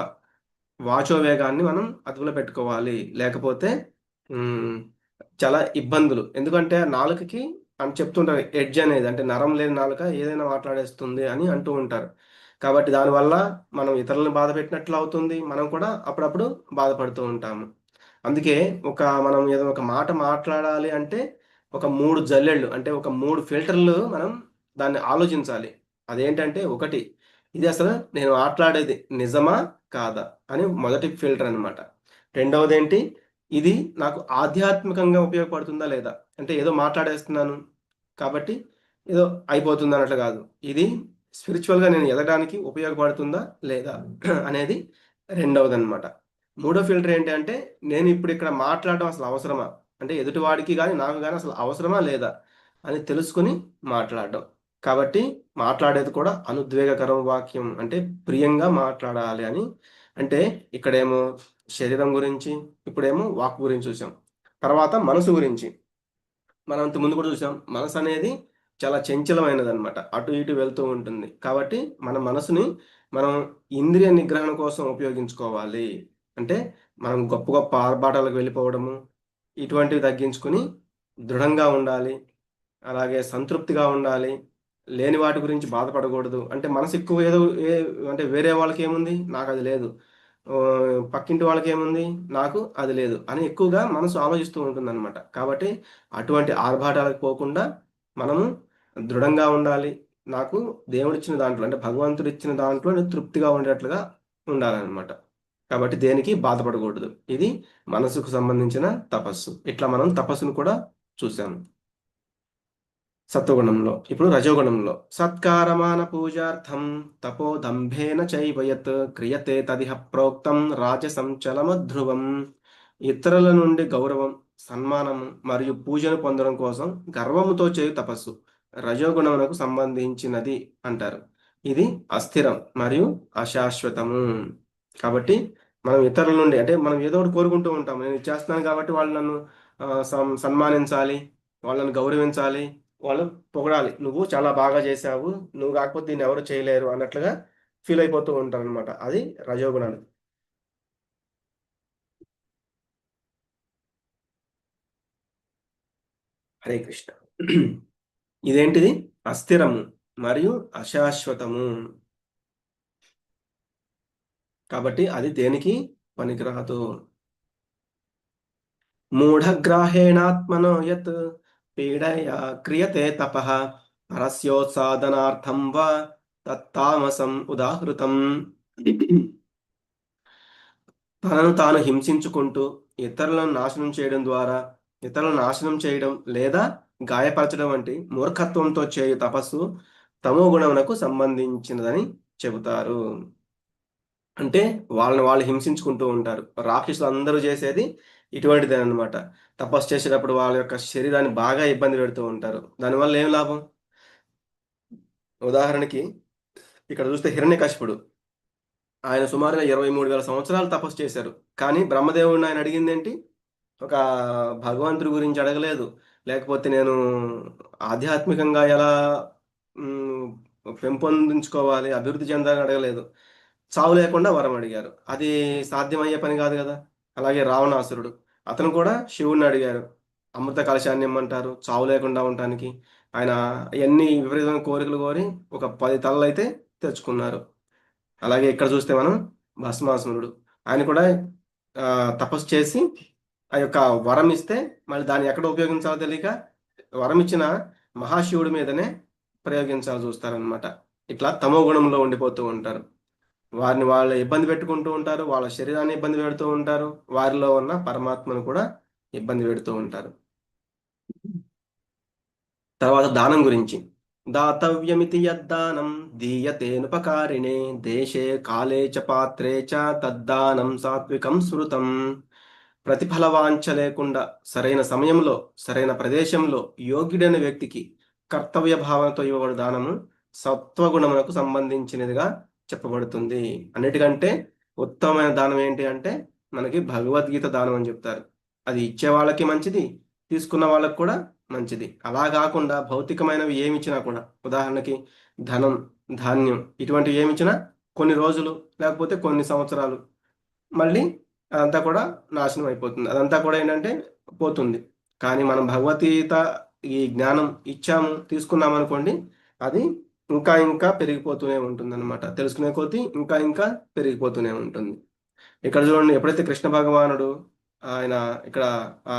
వాచో వేగాన్ని మనం అదుపులో పెట్టుకోవాలి. లేకపోతే మ్, చాలా ఇబ్బందులు. ఎందుకంటే ఆ నాలుకకి అని చెప్తుంటారు, ఎడ్జ్ అనేది అంటే నరం లేని నాలుక ఏదైనా మాట్లాడేస్తుంది అని అంటూ ఉంటారు. కాబట్టి దానివల్ల మనం ఇతరులను బాధ పెట్టినట్లు అవుతుంది, మనం కూడా అప్పుడప్పుడు బాధపడుతూ ఉంటాము. అందుకే మనం ఏదో ఒక మాట మాట్లాడాలి అంటే ఒక 3 జల్లెళ్ళు అంటే ఒక 3 ఫిల్టర్లు మనం దాన్ని ఆలోచించాలి. అదేంటంటే ఒకటి, ఇది అసలు నేను మాట్లాడేది నిజమా కాదా అని మొదటి ఫిల్టర్ అనమాట. రెండవది ఏంటి, ఇది నాకు ఆధ్యాత్మికంగా ఉపయోగపడుతుందా లేదా, అంటే ఏదో మాట్లాడేస్తున్నాను కాబట్టి ఏదో అయిపోతుంది అన్నట్లు కాదు, ఇది స్పిరిచువల్గా నేను ఎదగడానికి ఉపయోగపడుతుందా లేదా అనేది రెండవది అనమాట. మూడో ఫిల్టర్ ఏంటి అంటే, నేను ఇప్పుడు ఇక్కడ మాట్లాడడం అసలు అవసరమా, అంటే ఎదుటివాడికి కానీ నాకు కానీ అసలు అవసరమా లేదా అని తెలుసుకుని మాట్లాడడం. కాబట్టి మాట్లాడేది కూడా అనుద్వేగకరం వాక్యం అంటే ప్రియంగా మాట్లాడాలి అని. అంటే ఇక్కడేమో శరీరం గురించి, ఇప్పుడేమో వాక్ గురించి చూసాం. తర్వాత మనసు గురించి మనం ఇంత ముందు కూడా చూసాం. మనసు అనేది చాలా చంచలమైనది అనమాట, అటు ఇటు వెళ్తూ ఉంటుంది. కాబట్టి మన మనసుని మనం ఇంద్రియ నిగ్రహణ కోసం ఉపయోగించుకోవాలి. అంటే మనం గొప్ప గొప్ప ఆర్భాటాలకు వెళ్ళిపోవడము, ఇటువంటివి తగ్గించుకుని దృఢంగా ఉండాలి. అలాగే సంతృప్తిగా ఉండాలి. లేని వాటి గురించి బాధపడకూడదు. అంటే మనసు ఎక్కువ ఏదో అంటే వేరే వాళ్ళకి ఏముంది నాకు అది లేదు, పక్కింటి వాళ్ళకి ఏముంది నాకు అది లేదు అని ఎక్కువగా మనసు ఆలోచిస్తూ ఉంటుందన్నమాట. కాబట్టి అటువంటి ఆర్భాటాలకు పోకుండా మనము దృఢంగా ఉండాలి. నాకు దేవుడిచ్చిన దాంట్లో అంటే భగవంతుడు ఇచ్చిన దాంట్లో నేను తృప్తిగా ఉండేట్లుగా ఉండాలన్నమాట. కాబట్టి దేనికి బాధపడకూడదు. ఇది మనసుకు సంబంధించిన తపస్సు. ఇట్లా మనం తపస్సును కూడా చూసాము సత్వగుణంలో. ఇప్పుడు రజోగుణంలో సత్కారమాన పూజార్థం తపోదంభేన చైవయత్ క్రియతే తదిహ ప్రోక్తం రాజసం చలమధ్రువం. ఇతరుల నుండి గౌరవం, సన్మానం మరియు పూజను పొందడం కోసం గర్వముతో చేయు తపస్సు రజోగుణమునకు సంబంధించినది అంటారు. ఇది అస్థిరం మరియు అశాశ్వతము. కాబట్టి మనం ఇతరుల నుండి అంటే మనం ఏదో ఒకటి కోరుకుంటూ ఉంటాం. నేను ఇది చేస్తున్నాను కాబట్టి వాళ్ళు నన్ను సన్మానించాలి, వాళ్ళని గౌరవించాలి, వాళ్ళు పొగడాలి. నువ్వు చాలా బాగా చేశావు, నువ్వు కాకపోతే దీన్ని ఎవరు చేయలేరు అన్నట్లుగా ఫీల్ అయిపోతూ ఉంటారు అనమాట. అది రజోగుణాలు. హరే కృష్ణ. ఇదేంటిది? అస్థిరము మరియు అశాశ్వతము. కాబట్టి అది దేనికి పనికిరాదు. మూఢగ్రాహేణాత్మనో యత్ పీడయా క్రియతే తపః పరస్యోత్సాదనార్థం వా తత్తామసం ఉదాహృతం. తనను తాను హింసించుకుంటూ ఇతరులను నాశనం చేయడం ద్వారా ఇతరులను నాశనం చేయడం లేదా గాయపరచడం వంటి మూర్ఖత్వంతో చేయు తపస్సు తమో గుణమునకు సంబంధించినదని చెబుతారు. అంటే వాళ్ళని వాళ్ళు హింసించుకుంటూ ఉంటారు. రాక్షసులు అందరూ చేసేది ఇటువంటిదే అన్నమాట. తపస్సు చేసేటప్పుడు వాళ్ళ యొక్క శరీరాన్ని బాగా ఇబ్బంది పెడుతూ ఉంటారు. దానివల్ల ఏం లాభం? ఉదాహరణకి ఇక్కడ చూస్తే హిరణ్యకశిపుడు ఆయన సుమారుగా 23,000 సంవత్సరాలు తపస్సు చేశారు. కానీ బ్రహ్మదేవుడిని ఆయన అడిగిందేంటి? ఒక భగవంతుడి గురించి అడగలేదు. లేకపోతే నేను ఆధ్యాత్మికంగా ఎలా హ్మ్, పెంపొందించుకోవాలి, అభివృద్ధి చెందాలని అడగలేదు. చావు లేకుండా వరం అడిగారు. అది సాధ్యమయ్యే పని కాదు కదా! అలాగే రావణాసురుడు. అతను కూడా శివుడిని అడిగారు. అమృత కలశాన్ని ఇమ్మంటారు చావు లేకుండా ఉండటానికి. ఆయన ఎన్ని విపరీతమైన కోరికలు కోరి ఒక 10 తలలైతే తెచ్చుకున్నారు. అలాగే ఇక్కడ చూస్తే మనం భస్మాసురుడు. ఆయన కూడా తపస్సు చేసి ఆ యొక్క వరం ఇస్తే మళ్ళీ దాన్ని ఎక్కడ ఉపయోగించాలో తెలియక వరం ఇచ్చిన మహాశివుడి మీదనే ప్రయోగించాలి చూస్తారనమాట. ఇట్లా తమో గుణంలో ఉండిపోతూ ఉంటారు. వారిని వాళ్ళు ఇబ్బంది పెట్టుకుంటూ ఉంటారు. వాళ్ళ శరీరాన్ని ఇబ్బంది పెడుతూ ఉంటారు. వారిలో ఉన్న పరమాత్మను కూడా ఇబ్బంది పెడుతూ ఉంటారు. తర్వాత దానం గురించి దాతవ్యమితి యద్దానం దీయతేనుపకారిణే దేశే కాలే చ పాత్రే చ తద్దానం సాత్వికం స్మృతం. ప్రతిఫలవాంఛ లేకుండా సరైన సమయంలో సరైన ప్రదేశంలో యోగ్యుడైన వ్యక్తికి కర్తవ్య భావనతో ఇవ్వబడు దానము సత్వగుణమునకు సంబంధించినదిగా చెప్పబడుతుంది. అన్నిటికంటే ఉత్తమమైన దానం ఏంటి అంటే మనకి భగవద్గీత దానం అని చెప్తారు. అది ఇచ్చే వాళ్ళకి మంచిది, తీసుకున్న వాళ్ళకి కూడా మంచిది. అలా కాకుండా భౌతికమైనవి ఏమి ఇచ్చినా కూడా ఉదాహరణకి ధనం, ధాన్యం ఇటువంటివి ఏమి ఇచ్చినా కొన్ని రోజులు లేకపోతే కొన్ని సంవత్సరాలు మళ్ళీ అదంతా కూడా నాశనం అయిపోతుంది. అదంతా కూడా ఏంటంటే పోతుంది. కానీ మనం భగవద్గీత ఈ జ్ఞానం ఇచ్చాము, తీసుకున్నాం అనుకోండి, అది ఇంకా ఇంకా పెరిగిపోతూనే ఉంటుందన్నమాట. తెలుసుకునే కొద్దీ ఇంకా ఇంకా పెరిగిపోతూనే ఉంటుంది. ఇక్కడ చూడండి ఎప్పుడైతే కృష్ణ భగవానుడు ఆయన ఇక్కడ ఆ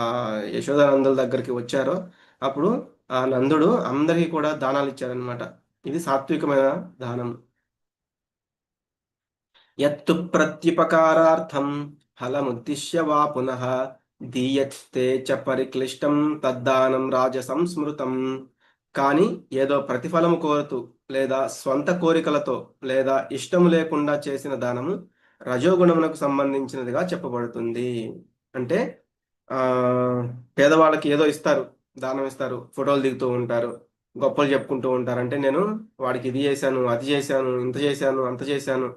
యశోదానందుల దగ్గరికి వచ్చారో అప్పుడు ఆ నందుడు అందరికీ కూడా దానాలు ఇచ్చారనమాట. ఇది సాత్వికమైన దానం. యత్తు ప్రత్యుపకారార్థం ఫలముద్దిశ్య వా పునః దీయతే చ పరిక్లిష్టం తద్దానం రాజసంస్మృతం. కానీ ఏదో ప్రతిఫలము కోరుతూ లేదా స్వంత కోరికలతో లేదా ఇష్టం లేకుండా చేసిన దానము రజోగుణమునకు సంబంధించినదిగా చెప్పబడుతుంది. అంటే ఆ పేదవాళ్ళకి ఏదో ఇస్తారు, దానం ఇస్తారు, ఫోటోలు దిగుతూ ఉంటారు, గొప్పలు చెప్పుకుంటూ ఉంటారు. అంటే నేను వాడికి ఇది చేశాను, అది చేశాను, ఇంత చేశాను, అంత చేశాను,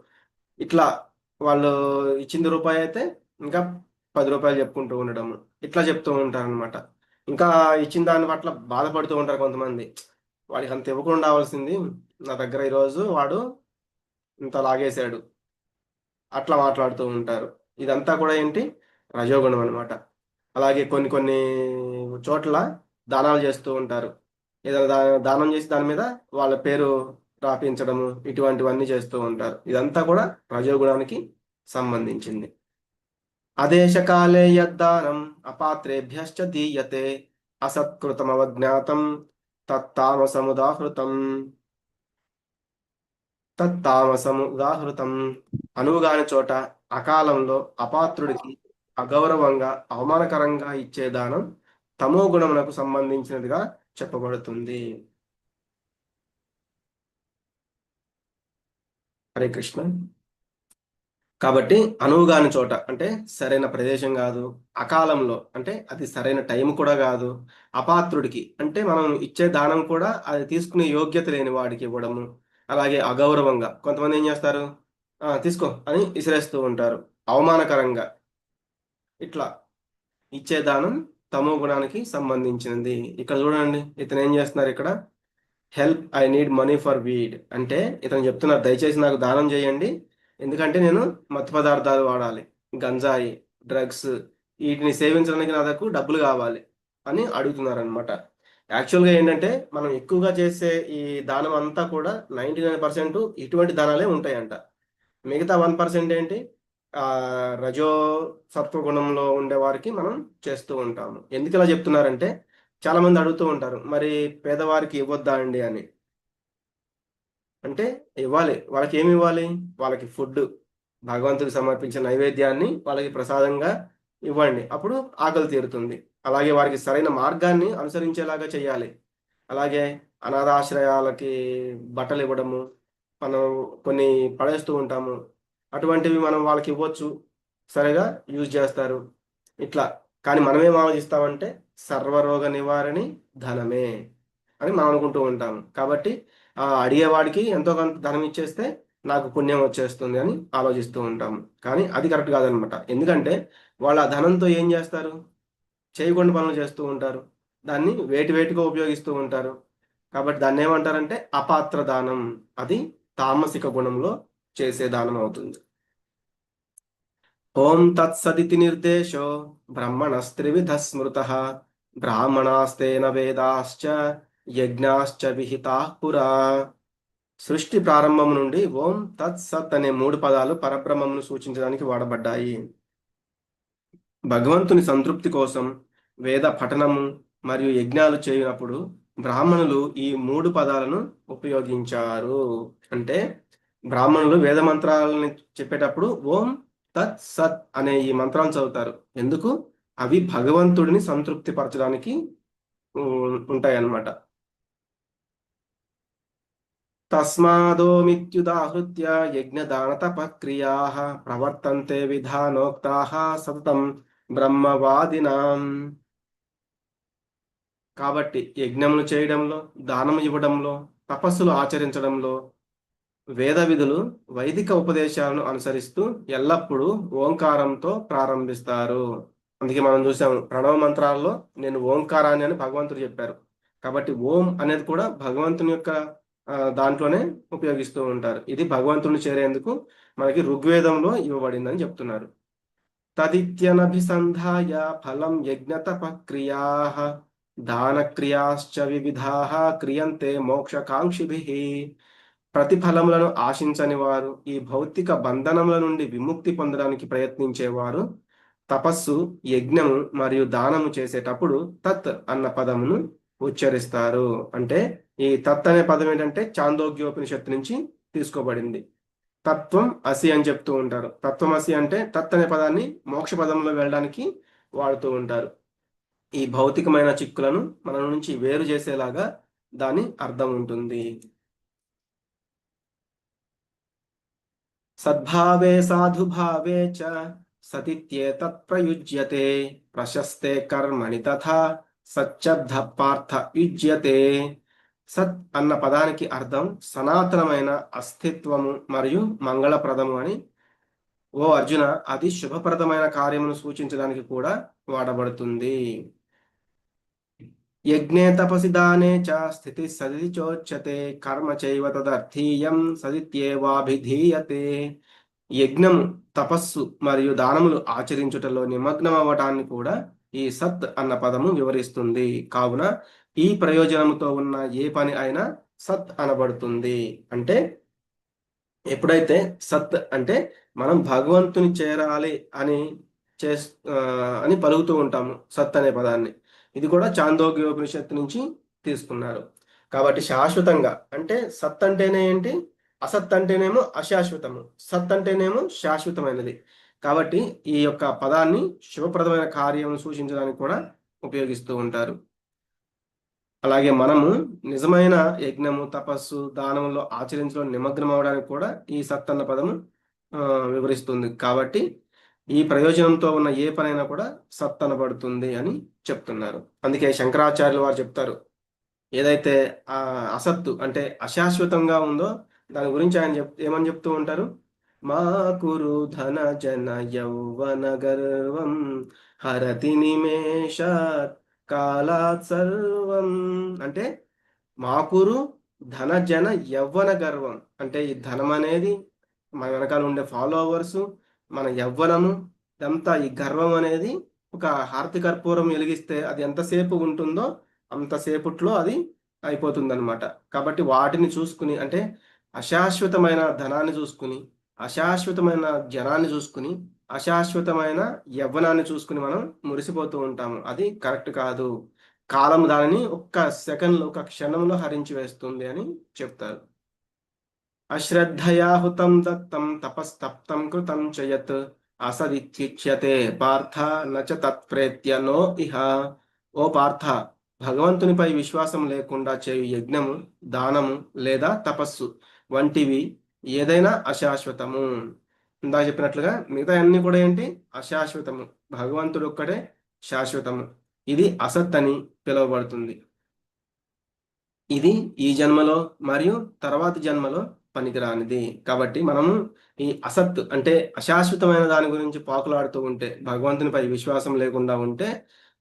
ఇట్లా వాళ్ళు ఇచ్చింది రూపాయి అయితే ఇంకా 10 రూపాయలు చెప్పుకుంటూ ఉండడము ఇట్లా చెప్తూ ఉంటారు అనమాట. ఇంకా ఇచ్చిన దాని పట్ల బాధపడుతూ ఉంటారు కొంతమంది. వాడికి అంత ఇవ్వకుండా ఉండాల్సింది, నా దగ్గర ఈరోజు వాడు ఇంత లాగేశాడు, అట్లా మాట్లాడుతూ ఉంటారు. ఇదంతా కూడా ఏంటి? రజోగుణం అనమాట. అలాగే కొన్ని కొన్ని చోట్ల దానాలు చేస్తూ ఉంటారు. ఏదైనా దానం చేసి దాని మీద వాళ్ళ పేరు రాపించడము ఇటువంటివన్నీ చేస్తూ ఉంటారు. ఇదంతా కూడా రజోగుణానికి సంబంధించింది. అదేశకాలే యద్దానం అపాత్రేభ్యశ్చ దీయతే అసత్కృతమవజ్ఞాతం తత్తామసముదాహృతం. తత్తామసము ఉదాహృతం. అనువుగాని చోట, అకాలంలో, అపాత్రుడికి అగౌరవంగా, అవమానకరంగా ఇచ్చే దానం తమో గుణమునకు సంబంధించినదిగా చెప్పబడుతుంది. హరే కృష్ణ. కాబట్టి అనువుగాని చోట అంటే సరైన ప్రదేశం కాదు, అకాలంలో అంటే అది సరైన టైం కూడా కాదు, అపాత్రుడికి అంటే మనం ఇచ్చే దానం కూడా అది తీసుకునే యోగ్యత లేని వాడికి ఇవ్వడము, అలాగే అగౌరవంగా కొంతమంది ఏం చేస్తారు, తీసుకో అని విసిరేస్తూ ఉంటారు, అవమానకరంగా. ఇట్లా ఇచ్చే దానం తమో గుణానికి సంబంధించినది. ఇక్కడ చూడండి, ఇతను ఏం చేస్తున్నారు ఇక్కడ, help I need money for weed అంటే ఇతను చెప్తున్నారు దయచేసి నాకు దానం చేయండి, ఎందుకంటే నేను మత్తు పదార్థాలు వాడాలి, గంజాయి, డ్రగ్స్, వీటిని సేవించడానికి నా దగ్గర డబ్బులు కావాలి అని అడుగుతున్నారు అనమాట. యాక్చువల్గా ఏంటంటే మనం ఎక్కువగా చేసే ఈ దానం అంతా కూడా 99% ఇటువంటి దానాలే ఉంటాయంట. మిగతా 1% ఏంటి, ఆ రజో సత్వ గుణంలో ఉండే వారికి మనం చేస్తూ ఉంటాము. ఎందుకు ఇలా చెప్తున్నారంటే చాలా మంది అడుగుతూ ఉంటారు, మరి పేదవారికి ఇవ్వద్దా అండి అని. అంటే ఇవ్వాలి, వాళ్ళకి ఏమి ఇవ్వాలి, వాళ్ళకి ఫుడ్, భగవంతుడికి సమర్పించిన నైవేద్యాన్ని వాళ్ళకి ప్రసాదంగా ఇవ్వండి, అప్పుడు ఆకలి తీరుతుంది. అలాగే వారికి సరైన మార్గాన్ని అనుసరించేలాగా చేయాలి. అలాగే అనాథాశ్రయాలకి బట్టలు ఇవ్వడము, మనం కొన్ని పడేస్తూ ఉంటాము, అటువంటివి మనం వాళ్ళకి ఇవ్వచ్చు, సరిగా యూజ్ చేస్తారు. ఇట్లా. కానీ మనమేం ఆలోచిస్తామంటే సర్వరోగ నివారణి ధనమే అని మనం అనుకుంటూ ఉంటాము. కాబట్టి అడిగేవాడికి ఎంతో కొంత ధనం ఇచ్చేస్తే నాకు పుణ్యం వచ్చేస్తుంది అని ఆలోచిస్తూ ఉంటాము. కానీ అది కరెక్ట్ కాదనమాట. ఎందుకంటే వాళ్ళు ఆ ధనంతో ఏం చేస్తారు, చేయకుండా పనులు చేస్తూ ఉంటారు, దాన్ని వేటిగా ఉపయోగిస్తూ ఉంటారు. కాబట్టి దాన్ని ఏమంటారంటే అపాత్ర దానం. అది తామసిక గుణంలో చేసే దానం అవుతుంది. ఓం తత్సదితి నిర్దేశో బ్రహ్మణస్త్రివిధ స్మృత బ్రాహ్మణాస్తేన వేదాశ్చ యజ్ఞాశ్చ విహితాః పురా. సృష్టి ప్రారంభం నుండి ఓం తత్ సత్ అనే 3 పదాలు పరబ్రహ్మమును సూచించడానికి వాడబడ్డాయి. భగవంతుని సంతృప్తి కోసం వేద పఠనము మరియు యజ్ఞాలు చేయనప్పుడు బ్రాహ్మణులు ఈ 3 పదాలను ఉపయోగించారు. అంటే బ్రాహ్మణులు వేద మంత్రాలని చెప్పేటప్పుడు ఓం తత్ సత్ అనే ఈ మంత్రాలను చదువుతారు. ఎందుకు? అవి భగవంతుడిని సంతృప్తి పరచడానికి ఉంటాయన్నమాట. తస్మాదోమిత్యుదాహృత్య యజ్ఞదానతపక్రియాః ప్రవర్తంతే విధానోక్తాః సతతం బ్రహ్మవాదినాం. కాబట్టి యజ్ఞములు చేయడంలో, దానము ఇవ్వడంలో, తపస్సులు ఆచరించడంలో, వేద విధులు, వైదిక ఉపదేశాలను అనుసరిస్తూ ఎల్లప్పుడూ ఓంకారంతో ప్రారంభిస్తారు. అందుకే మనం చూసాము ప్రణవ మంత్రాల్లో నేను ఓంకారాన్ని అని భగవంతుడు చెప్పారు. కాబట్టి ఓం అనేది కూడా భగవంతుని యొక్క దాంట్లోనే ఉపయోగిస్తూ ఉంటారు. ఇది భగవంతుని చేరేందుకు మనకి ఋగ్వేదంలో ఇవ్వబడిందని చెప్తున్నారు. తదిత్యనభిసంధాయ ఫలం యజ్ఞతపక్రియాః దానక్రియాశ్చ వివిధాః క్రియంతే మోక్షకాంక్షిభిః. ప్రతిఫలములను ఆశించని వారు, ఈ భౌతిక బంధనముల నుండి విముక్తి పొందడానికి ప్రయత్నించేవారు తపస్సు, యజ్ఞము మరియు దానము చేసేటప్పుడు తత్ అన్న పదమును ఉచ్చరిస్తారు. అంటే ఈ తత్ అనే పదం ఏంటంటే చాందోగ్యోపనిషత్తు నుంచి తీసుకోబడింది. తత్వం అసి అని చెప్తూ ఉంటారు. తత్వం అసి అంటే తత్ అనే పదాన్ని మోక్ష పదంలో వెళ్ళడానికి వాడుతూ ఉంటారు. ఈ భౌతికమైన చిక్కులను మన నుంచి వేరు చేసేలాగా దాని అర్థం ఉంటుంది. సద్భావే సాధుభావే చ సతిత్యేతత్ ప్రయుజ్యతే ప్రశస్తే కర్మణి తథా సచ్చబ్ద పార్థ యుజ్యతే. సత్ అన్న పదానికి అర్థం సనాతనమైన అస్తిత్వము మరియు మంగళప్రదము అని. ఓ అర్జున, అది శుభప్రదమైన కార్యమును సూచించడానికి కూడా వాడబడుతుంది. యజ్ఞే తపసి దానే చ స్థితి సది చోచ్యతే కర్మ చైవ తదర్థీయం సదిత్యేవాభిధీయతే. యజ్ఞము, తపస్సు మరియు దానములు ఆచరించుటలో నిమగ్నం అవ్వటాన్ని కూడా ఈ సత్ అన్న పదము వివరిస్తుంది. కావున ఈ ప్రయోజనముతో ఉన్న ఏ పని అయినా సత్ అనబడుతుంది. అంటే ఎప్పుడైతే సత్ అంటే మనం భగవంతుని చేరాలి అని చేస్ అని పలుకుతూ ఉంటాము సత్ అనే పదాన్ని. ఇది కూడా చాందోగ్యోపనిషత్తు నుంచి తీసుకున్నారు. కాబట్టి శాశ్వతంగా అంటే సత్ అంటేనే ఏంటి, అసత్ అంటేనేమో అశాశ్వతము, సత్ అంటేనేమో శాశ్వతమైనది. కాబట్టి ఈ యొక్క పదాన్ని శుభప్రదమైన కార్యం సూచించడానికి కూడా ఉపయోగిస్తూ ఉంటారు. అలాగే మనము నిజమైన యజ్ఞము, తపస్సు, దానంలో ఆచరించడం నిమగ్నం అవడానికి కూడా ఈ సత్ అన్న పదము ఆ, వివరిస్తుంది. కాబట్టి ఈ ప్రయోజనంతో ఉన్న ఏ పనైనా కూడా సత్ అనబడుతుంది అని చెప్తున్నారు. అందుకే శంకరాచార్యులు వారు చెప్తారు, ఏదైతే ఆ అసత్తు అంటే అశాశ్వతంగా ఉందో దాని గురించి ఆయన ఏమని చెప్తూ ఉంటారు, మా కురు ధన జన యౌవన గర్వం హరతి నిమేషాత్ కాలాత్ సర్వం. అంటే మాకురు ధన జన యవ్వన గర్వం, అంటే ఈ ధనం అనేది మన వెనకాల ఉండే ఫాలోవర్స్, మన యవ్వనము, ఇదంతా ఈ గర్వం అనేది ఒక హారతి కర్పూరం వెలిగిస్తే అది ఎంతసేపు ఉంటుందో అంతసేపట్లో అది అయిపోతుంది అనమాట. కాబట్టి వాటిని చూసుకుని, అంటే అశాశ్వతమైన ధనాన్ని చూసుకుని, అశాశ్వతమైన జనాన్ని చూసుకుని, అశాశ్వతమైన యవ్వనాన్ని చూసుకుని మనం మురిసిపోతూ ఉంటాము. అది కరెక్ట్ కాదు. కాలం దానిని ఒక్క సెకండ్లో, ఒక క్షణంలో హరించి వేస్తుంది అని చెప్తారు. అశ్రద్ధయాహుతం దత్తం తపస్తప్తం కృతం చయత్ అసదిత్యుచ్యతే పార్థ నచ తత్ప్రేత్య నో ఇహ. ఓ పార్థ, భగవంతునిపై విశ్వాసం లేకుండా చేయు యజ్ఞము, దానము లేదా తపస్సు వంటివి ఏదైనా అశాశ్వతము. ఇందాక చెప్పినట్లుగా మిగతా అన్ని కూడా ఏంటి, అశాశ్వతము. భగవంతుడు ఒక్కడే శాశ్వతము. ఇది అసత్ అని పిలువబడుతుంది. ఇది ఈ జన్మలో మరియు తర్వాతి జన్మలో పనికిరానిది. కాబట్టి మనము ఈ అసత్ అంటే అశాశ్వతమైన దాని గురించి పాకులాడుతూ ఉంటే, భగవంతునిపై విశ్వాసం లేకుండా ఉంటే,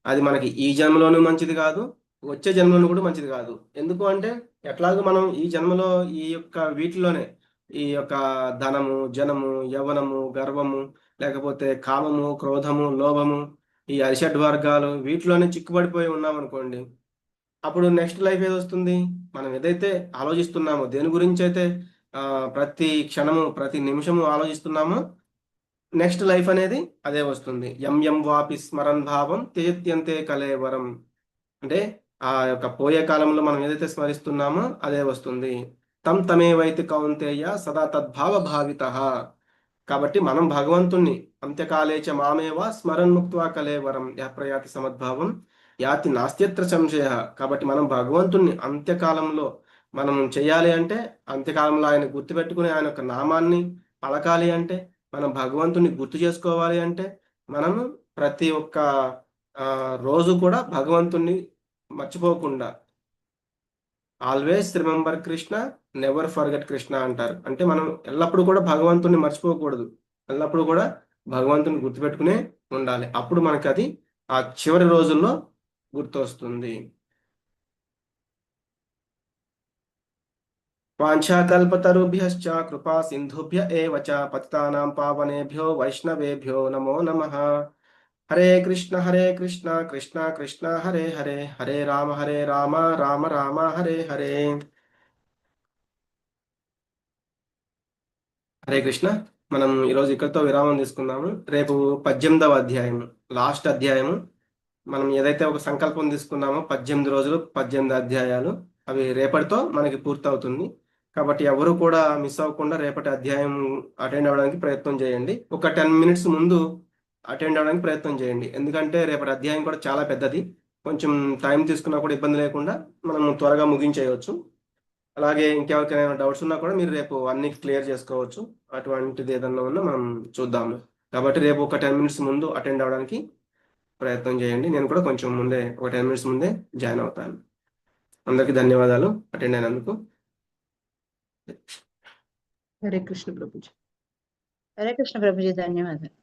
అది మనకి ఈ జన్మలోనూ మంచిది కాదు, వచ్చే జన్మలో కూడా మంచిది కాదు. ఎందుకు అంటే ఎట్లాగో మనం ఈ జన్మలో ఈ యొక్క వీటిలోనే ఈ యొక్క ధనము, జనము, యవ్వనము, గర్వము, లేకపోతే కామము, క్రోధము, లోభము, ఈ అరిషడ్ వర్గాలు వీటిలోనే చిక్కుబడిపోయి ఉన్నాం అనుకోండి, అప్పుడు నెక్స్ట్ లైఫ్ ఏది వస్తుంది? మనం ఏదైతే ఆలోచిస్తున్నామో, దేని గురించి అయితే ప్రతి క్షణము ప్రతి నిమిషము ఆలోచిస్తున్నామో, నెక్స్ట్ లైఫ్ అనేది అదే వస్తుంది. యం యం వాపి స్మరన్ భావం తేత్యంతే కలేవరం. అంటే ఆ యొక్క పోయే కాలంలో మనం ఏదైతే స్మరిస్తున్నామో అదే వస్తుంది. తం తమేవైతి కౌంతేయ సదా తద్భావ భావిత. కాబట్టి మనం భగవంతుణ్ణి అంత్యకాలేచ మామేవ స్మరన్ ముక్త్వా కలేవరం యః ప్రయాతి సమద్భావం యాతి నాస్త్యత్ర సంశయ. కాబట్టి మనం భగవంతుణ్ణి అంత్యకాలంలో మనం చేయాలి అంటే, అంత్యకాలంలో ఆయన గుర్తుపెట్టుకుని ఆయన యొక్క నామాన్ని పలకాలి అంటే, మనం భగవంతుణ్ణి గుర్తు చేసుకోవాలి అంటే, మనము ప్రతి ఒక్క రోజు కూడా భగవంతుణ్ణి మర్చిపోకుండా, always remember Krishna, never forget Krishna అంటారు. అంటే మనం ఎల్లప్పుడూ కూడా భగవంతుణ్ణి మర్చిపోకూడదు, ఎల్లప్పుడూ కూడా భగవంతుని గుర్తుపెట్టుకునే ఉండాలి. అప్పుడు మనకి అది ఆ చివరి రోజుల్లో గుర్తొస్తుంది. వాంఛాకల్పతరుభ్యశ్చ కృపా సింధుభ్య ఏవ చ పతితానాం పావనేభ్యో వైష్ణవేభ్యో నమో నమః. హరే కృష్ణ కృష్ణ కృష్ణ హరే హరే, హరే రామ రామ రామ హరే హరే. హరే కృష్ణ. మనం ఈరోజు ఇక్కడితో విరామం తీసుకుందాము. రేపు 18వ అధ్యాయము, లాస్ట్ అధ్యాయము. మనం ఏదైతే ఒక సంకల్పం తీసుకున్నామో 18 రోజులు 18 అధ్యాయాలు, అవి రేపటితో మనకి పూర్తవుతుంది. కాబట్టి ఎవరు కూడా మిస్ అవ్వకుండా రేపటి అధ్యాయం అటెండ్ అవ్వడానికి ప్రయత్నం చేయండి. ఒక 10 మినిట్స్ ముందు అటెండ్ అవ్వడానికి ప్రయత్నం చేయండి. ఎందుకంటే రేపటి అధ్యాయం కూడా చాలా పెద్దది. కొంచెం టైం తీసుకున్నా కూడా ఇబ్బంది లేకుండా మనం త్వరగా ముగించేయవచ్చు. అలాగే ఇంకెవరికైనా డౌట్స్ ఉన్నా కూడా మీరు రేపు అన్ని క్లియర్ చేసుకోవచ్చు. అటువంటిది ఏదన్నా ఉన్నా మనం చూద్దాము. కాబట్టి రేపు ఒక 10 మినిట్స్ ముందు అటెండ్ అవ్వడానికి ప్రయత్నం చేయండి. నేను కూడా కొంచెం ముందే, ఒక 10 మినిట్స్ ముందే జాయిన్ అవుతాను. అందరికీ ధన్యవాదాలు అటెండ్ అయినందుకు. హరే కృష్ణ ప్రభుజీ. హరే కృష్ణ ప్రభుజీ, ధన్యవాదాలు.